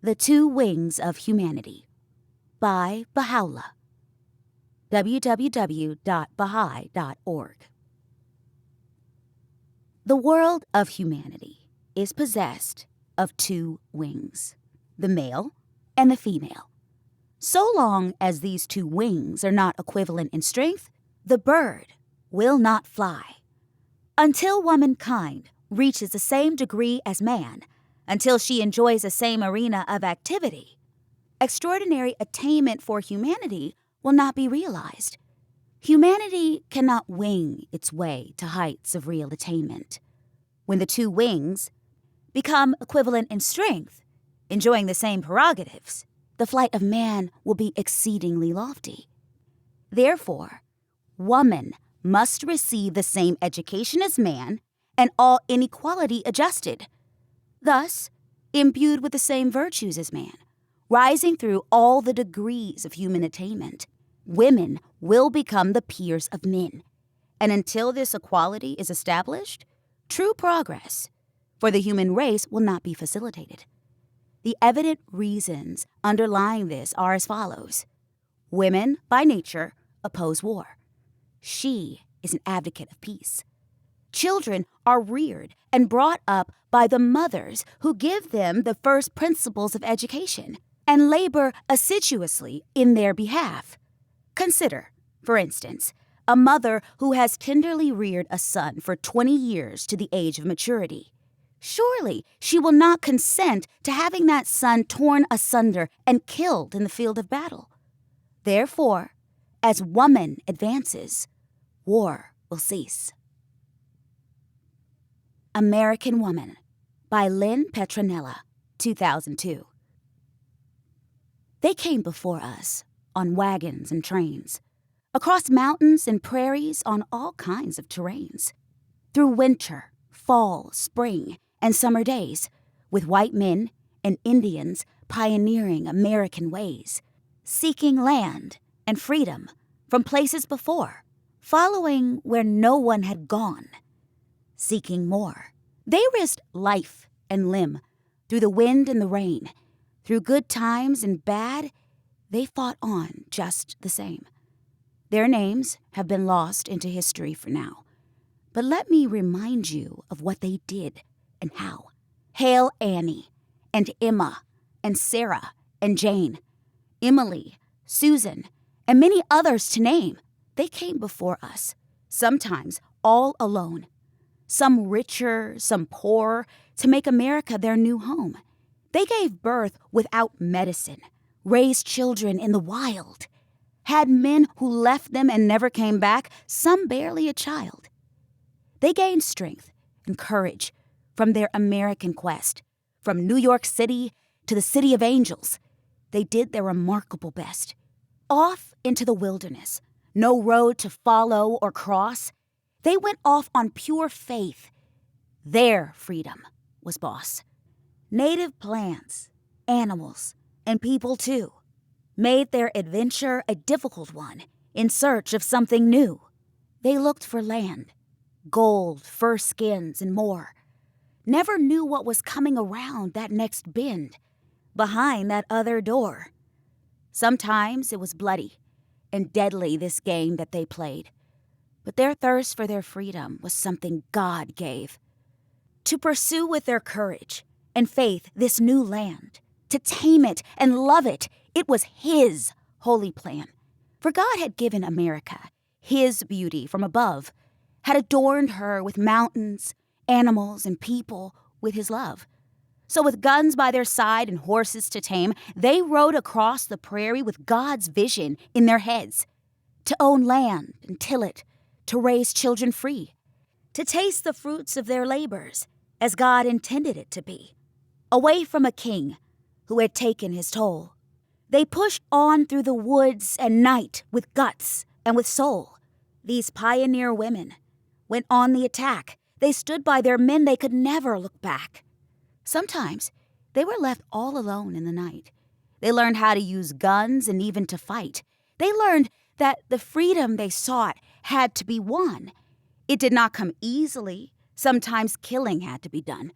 The Two Wings of Humanity by Baha'u'llah. www.baha'i.org. The world of humanity is possessed of two wings, the male and the female. So long as these two wings are not equivalent in strength, the bird will not fly. Until womankind reaches the same degree as man, until she enjoys the same arena of activity, extraordinary attainment for humanity will not be realized. Humanity cannot wing its way to heights of real attainment. When the two wings become equivalent in strength, enjoying the same prerogatives, the flight of man will be exceedingly lofty. Therefore, woman must receive the same education as man and all inequality adjusted. Thus, imbued with the same virtues as man, rising through all the degrees of human attainment, women will become the peers of men. And until this equality is established, true progress for the human race will not be facilitated. The evident reasons underlying this are as follows. Women, by nature, oppose war. She is an advocate of peace. Children are reared and brought up by the mothers who give them the first principles of education and labor assiduously in their behalf. Consider, for instance, a mother who has tenderly reared a son for 20 years to the age of maturity. Surely she will not consent to having that son torn asunder and killed in the field of battle. Therefore, as woman advances, war will cease. American Woman by Lynn Petronella, 2002. They came before us on wagons and trains, across mountains and prairies on all kinds of terrains, through winter, fall, spring, and summer days, with white men and Indians pioneering American ways, seeking land and freedom from places before, following where no one had gone, seeking more. They risked life and limb through the wind and the rain. Through good times and bad, they fought on just the same. Their names have been lost into history for now. But let me remind you of what they did and how. Hail Annie and Emma and Sarah and Jane, Emily, Susan, and many others to name. They came before us, sometimes all alone. Some richer, some poorer, to make America their new home. They gave birth without medicine, raised children in the wild, had men who left them and never came back, some barely a child. They gained strength and courage from their American quest. From New York City to the City of Angels, they did their remarkable best. Off into the wilderness, no road to follow or cross, they went off on pure faith. Their freedom was boss. Native plants, animals, and people too made their adventure a difficult one in search of something new. They looked for land, gold, fur skins, and more. Never knew what was coming around that next bend, behind that other door. Sometimes it was bloody and deadly, this game that they played. But their thirst for their freedom was something God gave. To pursue with their courage and faith this new land, to tame it and love it, it was His holy plan. For God had given America His beauty from above, had adorned her with mountains, animals, and people with His love. So with guns by their side and horses to tame, they rode across the prairie with God's vision in their heads, to own land and till it, to raise children free, to taste the fruits of their labors as God intended it to be, away from a king who had taken his toll. They pushed on through the woods and night with guts and with soul. These pioneer women went on the attack. They stood by their men. They could never look back. Sometimes they were left all alone in the night. They learned how to use guns and even to fight. They learned that the freedom they sought had to be won. It did not come easily. Sometimes killing had to be done.